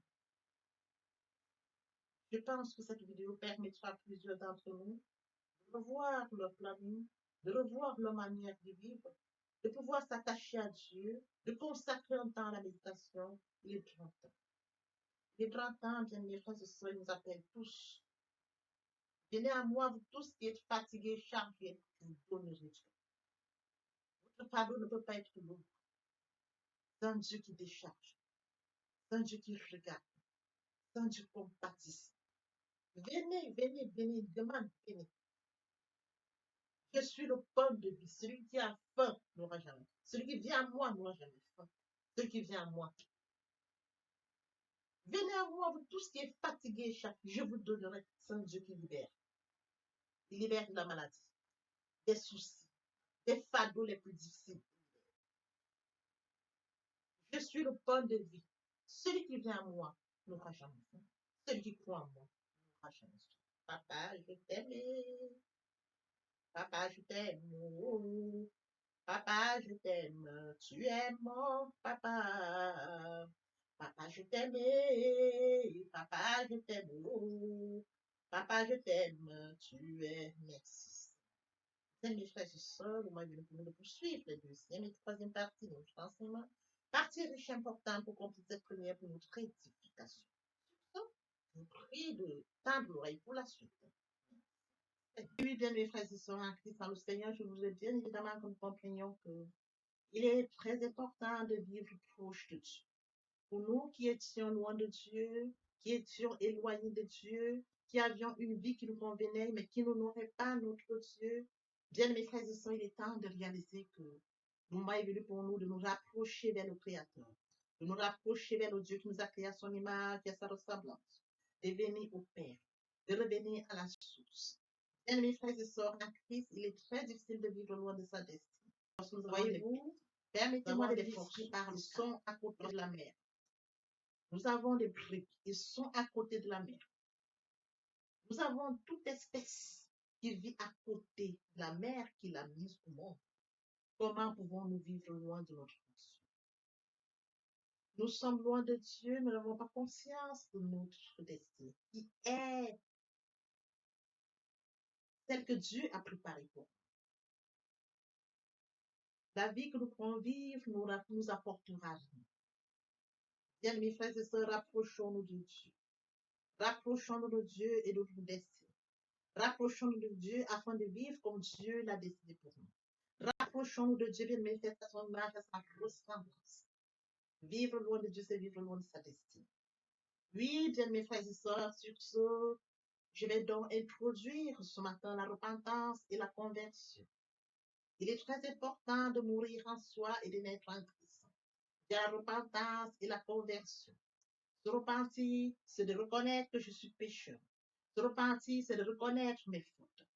je pense que cette vidéo permettra à plusieurs d'entre nous de revoir leur planning, de revoir leur manière de vivre, de pouvoir s'attacher à Dieu, de consacrer un temps à la méditation. Il est grand temps. Il est grand temps, bien mes frères et sœurs, ils nous appellent tous Venez à moi, vous tous qui êtes fatigués, chargés, je vous donnerai du repos. Votre fardeau ne peut pas être lourd. C'est un Dieu qui décharge. C'est un Dieu qui regarde. C'est un Dieu compatissant. Venez, venez, venez, demande, venez. Je suis le pain de vie. Celui qui a faim n'aura jamais. Celui qui vient à moi n'aura jamais faim. Celui qui vient à moi. Venez à moi, vous tous qui êtes fatigués, je vous donnerai. C'est un Dieu qui libère. Il libère de la maladie, des soucis, des fardeaux les plus difficiles. Je suis le pain de vie. Celui qui vient à moi n'aura jamais faim. Celui qui croit en moi n'aura jamais faim. Papa, je t'aime. Papa, je t'aime. Oh, papa, je t'aime. Tu es mon papa. Papa, je t'aime. Papa, je t'aime. Oh, papa, je t'aime. Tu es merci. Mes frères et sœurs, moi, je vais nous poursuivre la deuxième et troisième partie de notre enseignement. Partie riche et importante pour compléter cette première pour notre édification. Donc, je vous prie de tendre l'oreille pour la suite. Oui, bien, mes frères et sœurs en Christ, dans le Seigneur, je vous ai bien évidemment que nous comprenions qu'il est très important de vivre proche de Dieu. Pour nous qui étions loin de Dieu, qui étions éloignés de Dieu, qui avions une vie qui nous convenait, mais qui n'honorait pas notre Dieu, bien mes frères et sœurs, il est temps de réaliser que le moment est venu pour nous de nous rapprocher vers le Créateur, de nous rapprocher vers le Dieu qui nous a créé à son image et à sa ressemblance, de venir au Père, de revenir à la source. Bien mes frères et sœurs, en Christ, il est très difficile de vivre loin de sa destinée. Voyez-vous, permettez-moi de dire par le son à côté de la mer. Nous avons des briques, ils sont à côté de la mer. Nous avons toute espèce qui vit à côté de la mer qu'il a mise au monde. Comment pouvons-nous vivre loin de notre Dieu? Nous sommes loin de Dieu, nous n'avons pas conscience de notre destinée, qui est celle que Dieu a préparée pour nous. La vie que nous pourrons vivre nous apportera rien. Bien, mes frères et sœurs, rapprochons-nous de Dieu. Rapprochons-nous de Dieu et de notre destinée. Rapprochons-nous de Dieu afin de vivre comme Dieu l'a décidé pour nous. Rapprochons-nous de Dieu, bien faire à son image, à sa ressemblance. Vivre loin de Dieu, c'est vivre loin de sa destinée. Oui, bien mes frères et sœurs, sur ce, je vais donc introduire ce matin la repentance et la conversion. Il est très important de mourir en soi et de naître en Christ. Il y a la repentance et la conversion. Se repentir, c'est de reconnaître que je suis pécheur. Se repentir, c'est de reconnaître mes fautes.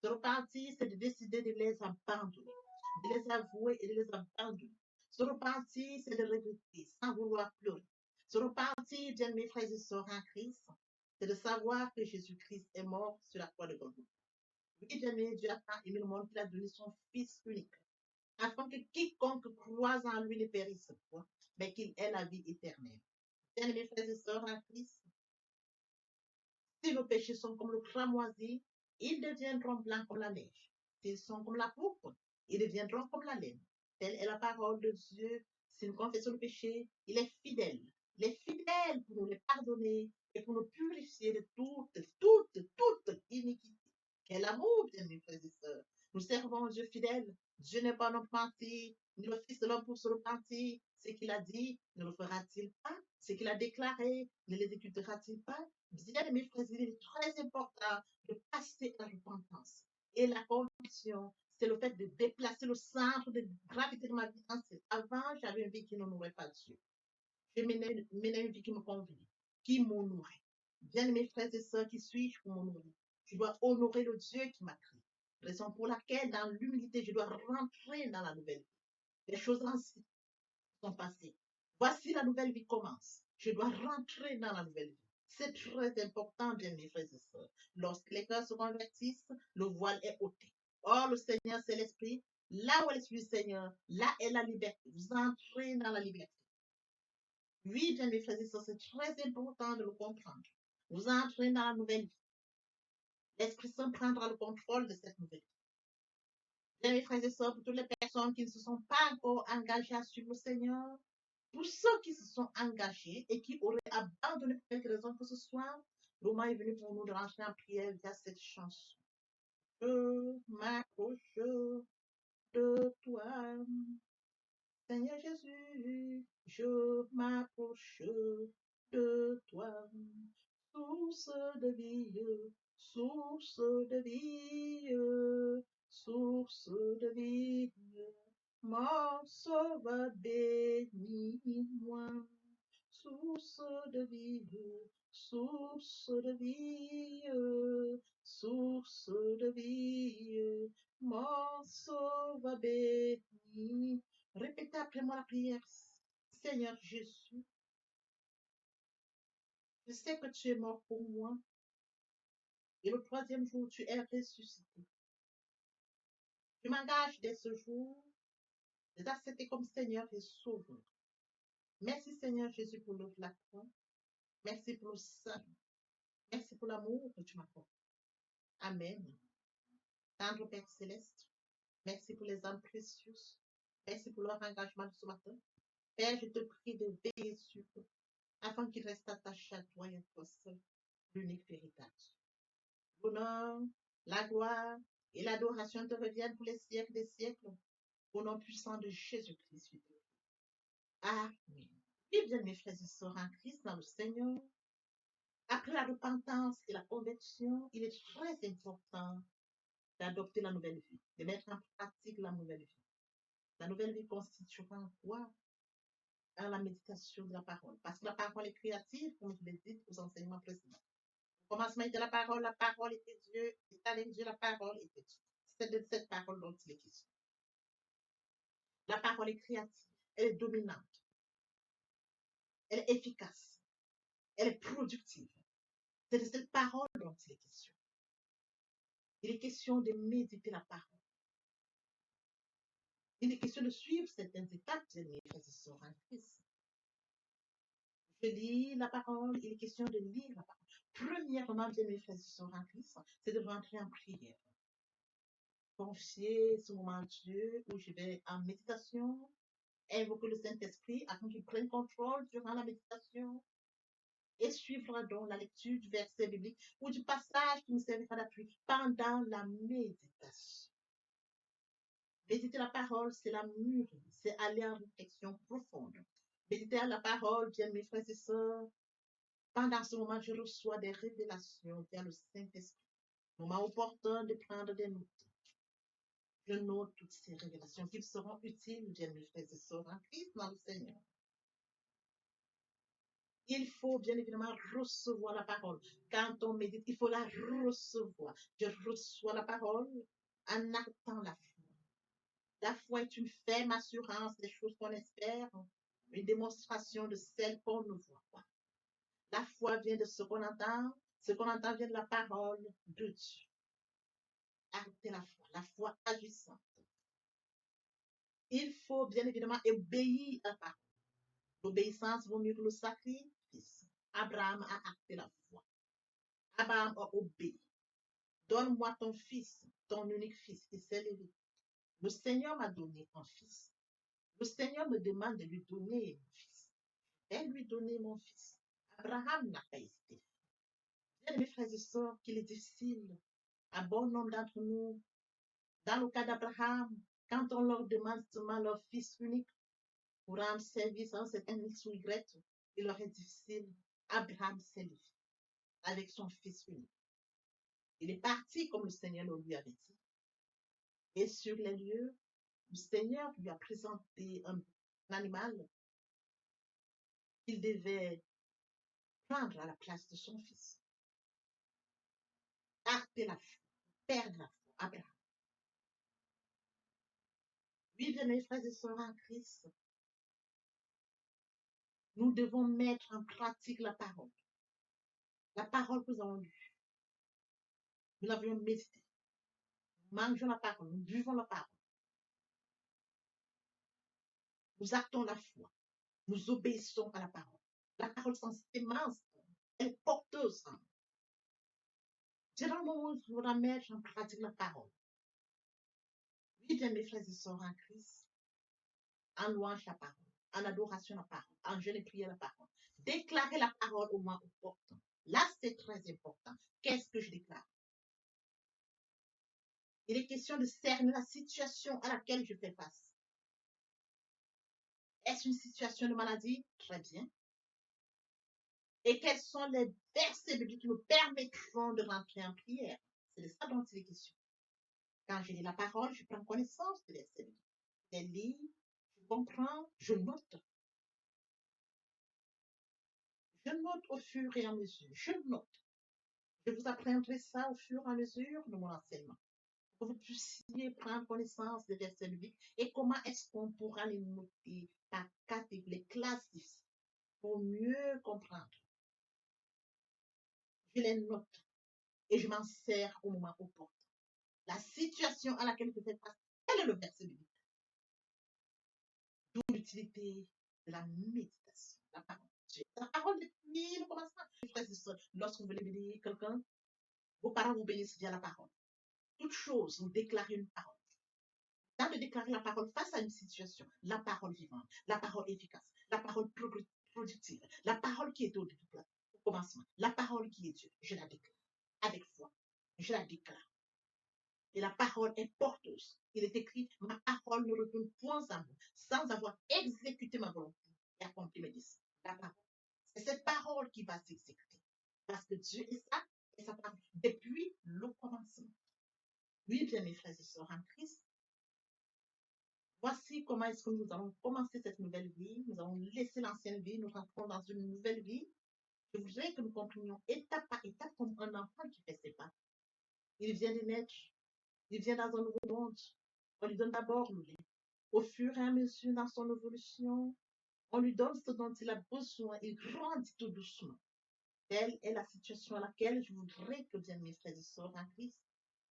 Se repentir, c'est de décider de les abandonner, de les avouer et de les abandonner. Se repentir, c'est de regretter sans vouloir pleurer. Se repentir, bien mes frères et sœurs en Christ, c'est de savoir que Jésus-Christ est mort sur la croix de Golgotha. Oui, bien mes Dieu a tant aimé le monde qu'il a donné son Fils unique, afin que quiconque croise en lui ne périsse point, mais qu'il ait la vie éternelle. Bien mes frères et sœurs en Christ, si nos péchés sont comme le cramoisi, ils deviendront blancs comme la neige. S'ils sont comme la pourpre, ils deviendront comme la laine. Telle est la parole de Dieu. Si nous confessons le péché, il est fidèle. Il est fidèle pour nous les pardonner et pour nous purifier de toute iniquité. Quel amour, bien mes frères et sœurs. Nous servons un Dieu fidèle. Dieu n'est pas notre menti, ni le Fils de l'homme pour se repentir. Ce qu'il a dit, ne le fera-t-il pas? Ce qu'il a déclaré, ne l'exécutera-t-il pas? Bien, mes frères, il est très important de passer à la repentance. Et la conversion, c'est le fait de déplacer le centre de gravité de ma vie ancienne. Avant, j'avais une vie qui n'honorait pas Dieu. Je menais une vie qui me convenait, qui m'honorait. Bien, mes frères et sœurs, qui suis-je pour m'honorer? Je dois honorer le Dieu qui m'a créé. Raison pour laquelle, dans l'humilité, je dois rentrer dans la nouvelle vie. Les choses anciennes sont passées. Voici la nouvelle vie commence. Je dois rentrer dans la nouvelle vie. C'est très important, bien mes frères et sœurs. Lorsque les cœurs se convertissent, le voile est ôté. Or, le Seigneur, c'est l'Esprit. Là où est l'Esprit du Seigneur, là est la liberté. Vous entrez dans la liberté. Oui, bien mes frères et sœurs, c'est très important de le comprendre. Vous entrez dans la nouvelle vie. L'Esprit Saint prendra le contrôle de cette nouvelle vie. Bien mes frères et sœurs, pour toutes les personnes qui ne se sont pas encore engagées à suivre le Seigneur, pour ceux qui se sont engagés et qui auraient abandonné pour quelque raison que ce soit, Le moment est venu pour nous de rentrer en prière via cette chanson. Je m'approche de toi, Seigneur Jésus, je m'approche de toi, source de vie, source de vie, source de vie, mon sauveur bénis-moi, source de vie, source de vie, source de vie, mon sauveur bénis. Répétez après moi la prière. Seigneur Jésus, je sais que tu es mort pour moi et le troisième jour, tu es ressuscité. Je m'engage dès ce jour de t'accepter comme Seigneur et Sauveur. Merci Seigneur Jésus pour l'œuvre de la croix. Merci pour le salut. Merci pour l'amour que tu m'apportes. Amen. Tendre Père Céleste, merci pour les âmes précieuses. Merci pour leur engagement de ce matin. Père, je te prie de veiller sur eux afin qu'ils restent attachés à toi et à toi seul, l'unique véritable. L'honneur, la gloire et l'adoration te reviennent pour les siècles des siècles, au nom puissant de Jésus-Christ. Amen. Et bien, mes frères et sœurs en Christ, dans le Seigneur, après la repentance et la conversion, il est très important d'adopter la nouvelle vie, de mettre en pratique la nouvelle vie. La nouvelle vie constituera en quoi? À la méditation de la parole. Parce que la parole est créative, comme je l'ai dit aux enseignements précédents. Au commencement était la parole était Dieu, et avec Dieu, la parole était Dieu. C'est de cette parole dont il est question. La parole est créative, elle est dominante, elle est efficace, elle est productive. C'est de cette parole dont il est question. Il est question de méditer la parole. Il est question de suivre certaines étapes de mes frères et sœurs en Christ. Je lis la parole, il est question de lire la parole. Premièrement, bien mes frères et sœurs en Christ, c'est de rentrer en prière. Confier ce moment à Dieu où je vais en méditation, invoquer le Saint-Esprit afin qu'il prenne contrôle durant la méditation et suivre donc la lecture du verset biblique ou du passage qui nous servira d'appui pendant la méditation. Méditer la parole, c'est la mûrir, c'est aller en réflexion profonde. Méditer la parole, bien mes frères et sœurs, pendant ce moment, je reçois des révélations via le Saint-Esprit. Moment opportun de prendre des notes. Je note toutes ces révélations qui seront utiles, bien mes frères et sœurs en Christ dans le Seigneur. Il faut bien évidemment recevoir la parole. Quand on médite, il faut la recevoir. Je reçois la parole en actant la foi. La foi est une ferme assurance des choses qu'on espère, une démonstration de celles qu'on ne voit pas. La foi vient de ce qu'on entend vient de la parole de Dieu. Acter la foi agissante. Il faut bien évidemment obéir à la parole. L'obéissance vaut mieux que le sacrifice. Abraham a acté la foi. Abraham a obéi. Donne-moi ton fils, ton unique fils, qui s'est levé. Le Seigneur m'a donné un fils. Le Seigneur me demande de lui donner mon fils. Je vais lui donner mon fils. Abraham n'a pas hésité. Bien, mes frères et sœurs, qu'il est difficile, à bon nombre d'entre nous, dans le cas d'Abraham, quand on leur demande seulement leur fils unique pour rendre service à un certain X ou Y, il leur est difficile. Abraham s'est levé avec son fils unique. Il est parti comme le Seigneur le lui avait dit. Et sur les lieux, le Seigneur lui a présenté un animal qu'il devait prendre à la place de son fils. Acter la foi, perdre la foi, Abraham. Oui, bien mes frères et sœurs en Christ, nous devons mettre en pratique la parole. La parole que nous avons lue. Nous l'avions méditée. Nous mangeons la parole, nous buvons la parole. Nous actons la foi. Nous obéissons à la parole. La parole sans sémence, elle est porteuse. C'est dans le moment où il faudra mettre en pratique la parole. Oui, bien mes frères et sœurs en Christ, en louange la parole, en adoration la parole, en jeûne et prière la parole. Déclarer la parole au moins opportun. Là, c'est très important. Qu'est-ce que je déclare? Il est question de cerner la situation à laquelle je fais face. Est-ce une situation de maladie? Très bien. Et quels sont les versets bibliques qui me permettront de rentrer en prière? C'est de ça dont il est question. Quand je lis la parole, je prends connaissance des versets bibliques. Je les lis, je comprends, je note. Je note au fur et à mesure. Je note. Je vous apprendrai ça au fur et à mesure de mon enseignement. Pour que vous puissiez prendre connaissance des versets bibliques et comment est-ce qu'on pourra les noter par catégorie, les classifier pour mieux comprendre. Je les note et je m'en sers au moment opportun. La situation à laquelle je fais face, quel est le verset biblique? D'où l'utilité de la méditation, la parole de Dieu. La parole depuis le commencement. Lorsque vous voulez bénir quelqu'un, vos parents vous bénissent via la parole. Toute chose, vous déclarez une parole. Dans de déclarer la parole face à une situation, la parole vivante, la parole efficace, la parole productive, la parole qui est au commencement, la parole qui est Dieu, je la déclare avec foi. Je la déclare. Et la parole est porteuse. Il est écrit, ma parole ne retourne point à moi, sans avoir exécuté ma volonté et accompli mes désirs. La parole. C'est cette parole qui va s'exécuter. Parce que Dieu est ça, et ça parle depuis le commencement. Oui, bien mes frères et sœurs en Christ, voici comment est-ce que nous allons commencer cette nouvelle vie. Nous allons laisser l'ancienne vie, nous rentrons dans une nouvelle vie. Je voudrais que nous comprenions étape par étape comme un enfant qui fait ses pas. Il vient de naître. Il vient dans un nouveau monde. On lui donne d'abord le lait. Au fur et à mesure dans son évolution, on lui donne ce dont il a besoin. Il grandit tout doucement. Telle est la situation à laquelle je voudrais que, bien mes frères et sœurs en Christ,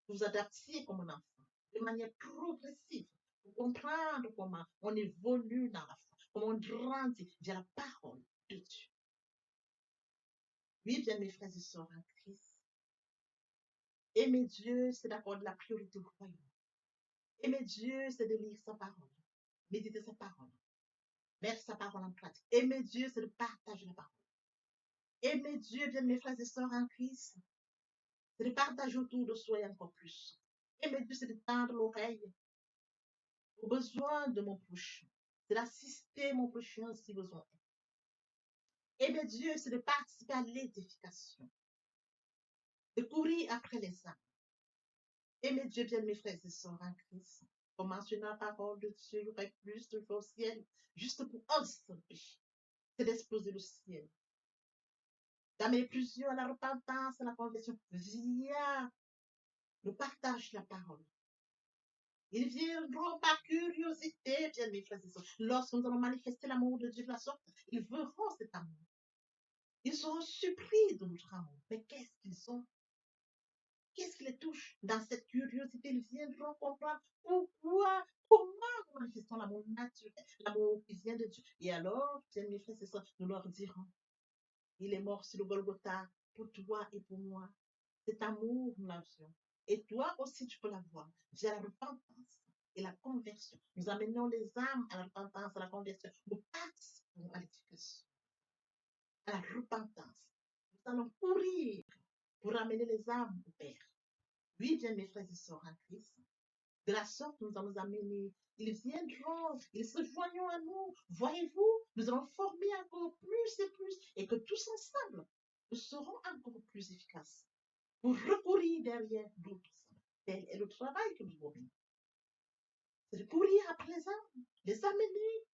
vous vous adaptiez comme un enfant, de manière progressive, pour comprendre comment on évolue dans la foi, comment on grandit via la parole de Dieu. Oui, bien mes frères et sœurs en Christ, aimer Dieu, c'est d'accorder la priorité au royaume. Aimer Dieu, c'est de lire sa parole, méditer sa parole, mettre sa parole en pratique. Aimer Dieu, c'est de partager la parole. Aimer Dieu, bien mes frères et sœurs en Christ, c'est de partager autour de soi et encore plus. Aimer Dieu, c'est de tendre l'oreille aux besoins de mon prochain. C'est d'assister mon prochain si besoin est. Aimer Dieu, c'est de participer à l'édification, de courir après les âmes. Aimer Dieu, bien mes frères et sœurs en Christ. Pour mentionner la parole de Dieu, il y aurait plus de choses au ciel, juste pour un seul péché. C'est d'exploser le ciel. D'amener plusieurs à la repentance, à la conversion, via le partage de la parole. Ils viendront par curiosité, bien mes frères et sœurs. Lorsque nous allons manifester l'amour de Dieu de la sorte, ils verront cet amour. Ils seront surpris de notre amour. Mais qu'est-ce qu'ils ont? Qu'est-ce qui les touche? Dans cette curiosité, ils viendront comprendre pourquoi, comment nous manifestons l'amour naturel, l'amour qui vient de Dieu. Et alors, bien mes frères et sœurs, nous leur dirons, il est mort sur le Golgotha pour toi et pour moi. Cet amour, nous l'avions. Et toi aussi, tu peux l'avoir via la repentance et la conversion. Nous amenons les âmes à la repentance, à la conversion. Nous participons à l'éducation, à la repentance. Nous allons courir pour amener les âmes au Père. Oui, bien mes frères et sœurs en Christ. De la sorte, nous allons amener. Ils viendront, ils se joignent à nous. Voyez-vous, nous allons former encore plus et que tous ensemble, nous serons encore plus efficaces pour recourir derrière d'autres. Tel est le travail que nous avons. C'est de courir après les âmes, les amener,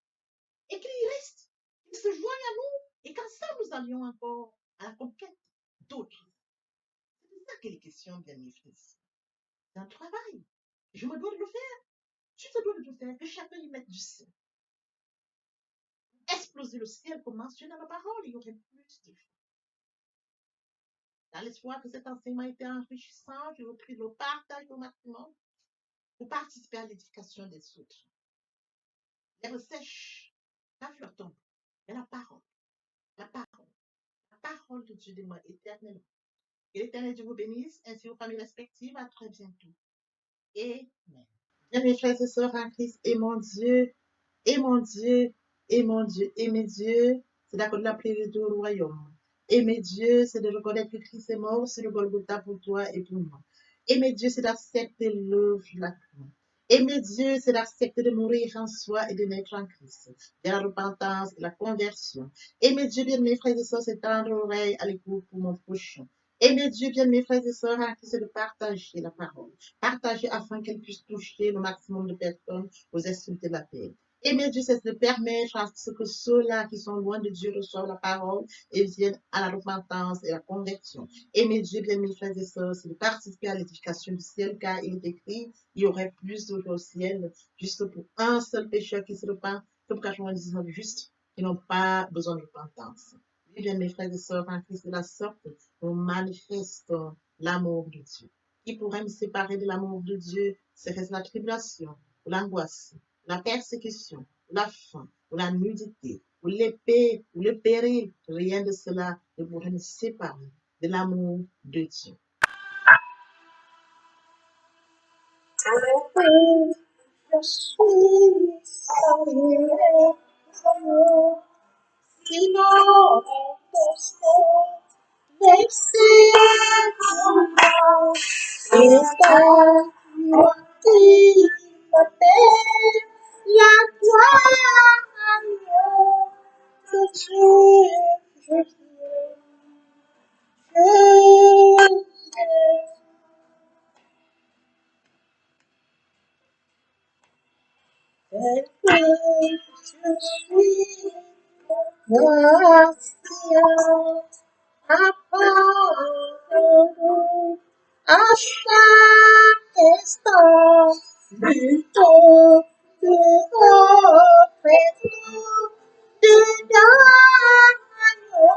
et qu'ils restent, qu'ils se joignent à nous, et qu'ensemble nous allions encore à la conquête d'autres. C'est de ça qu'il est question, bien mes frères. C'est un travail. Je me dois de le faire. Tu te dois de le faire, que chacun y mette du sien. Exploser le ciel pour mentionner la parole, il y aurait plus de choses. Dans l'espoir que cet enseignement était enrichissant, je vous prie de le partager au maximum pour participer à l'édification des autres. L'herbe sèche, la fleur tombe, mais la parole de Dieu demeure éternellement. Que l'Éternel Dieu vous bénisse, ainsi vos familles respectives. À très bientôt. Amen. Bien, mes frères et sœurs en Christ, et mon Dieu, et mon Dieu, et mon Dieu, et mes dieux, c'est d'accord de la prière du royaume. Aimer Dieu, c'est de reconnaître que Christ est mort sur le Golgotha pour toi et pour moi. Aimer Dieu, c'est d'accepter l'œuvre de la croix. Aimer Dieu, c'est d'accepter de mourir en soi et de naître en Christ, de la repentance et la conversion. Aimer Dieu, bien mes frères et sœurs, c'est tendre l'oreille à l'écoute pour mon prochain. Aimer Dieu, bien mes frères et sœurs, c'est de partager la parole. Partager afin qu'elle puisse toucher le maximum de personnes aux insultes de la paix. Aimer Dieu, c'est de permettre à ce que ceux-là qui sont loin de Dieu reçoivent la parole et viennent à la repentance et la conversion. Aimer Dieu, bien mes frères et sœurs, c'est de participer à l'édification du ciel, car il est écrit, il y aurait plus de au ciel, juste pour un seul pécheur qui se repent, que pour 99 justes qui n'ont pas besoin de repentance. Oui, bien mes frères et sœurs, en Christ de la sorte, nous manifestons l'amour de Dieu. Qui pourrait me séparer de l'amour de Dieu? Serait-ce la tribulation, ou l'angoisse, la persécution, ou la faim, ou la nudité, ou l'épée, ou le péril? Rien de cela ne pourrait nous séparer de l'amour de Dieu. Je suis salué, sinon, merci et ta qui m'appelle la gloire de Dieu. Je suis à chaque instant, plutôt de notre de l'agneau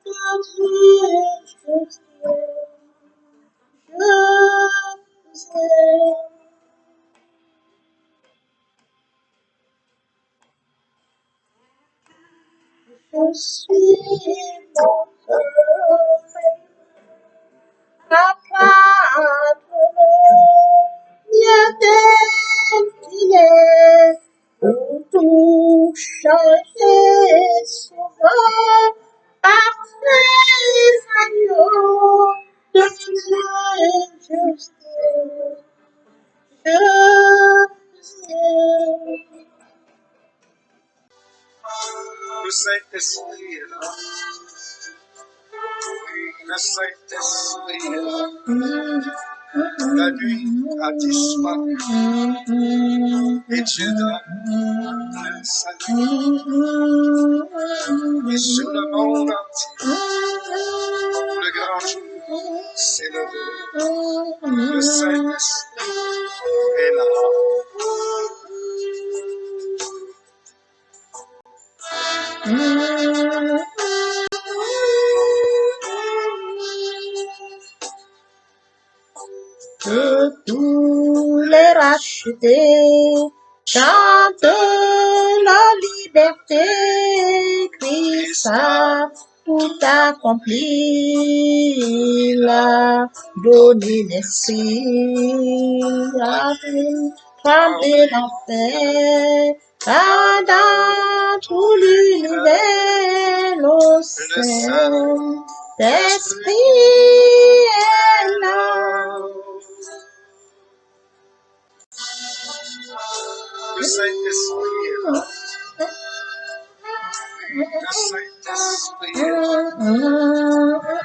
de Dieu, je suis mon Papa, Dieu qu'il est, pour tout changer souvent, parfait agneau de Dieu, je sais, Le Saint-Esprit est là. Le Saint-Esprit est là. La nuit a disparu et Dieu donne le salut. Et sur le monde entier, le grand jour s'est levé. Le Saint-Esprit est là. Que tous les rachetés chantent la liberté, Christ a tout accompli, il a donné l'esprit, a tremblé l'enfer, car dans tout l'univers, le Saint-Esprit est là. Le Saint-Esprit est là. Le Saint-Esprit est là.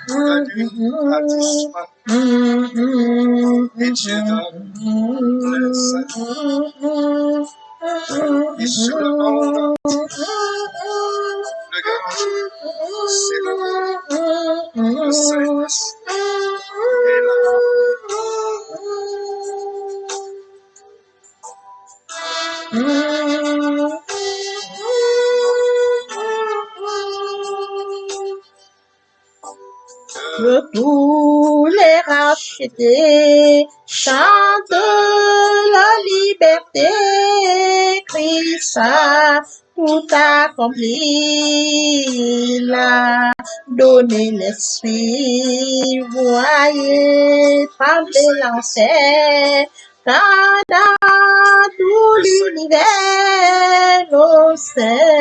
La nuit a disparu et Dieu donne le salut. Et sur le monde entier, le grand jour s'est levé. Le Saint-Esprit est là. Que tous les rachetés chantent la liberté, Christ a tout accompli, il a donné l'esprit, voyez trembler l'enfer, car dans tout l'univers, le Saint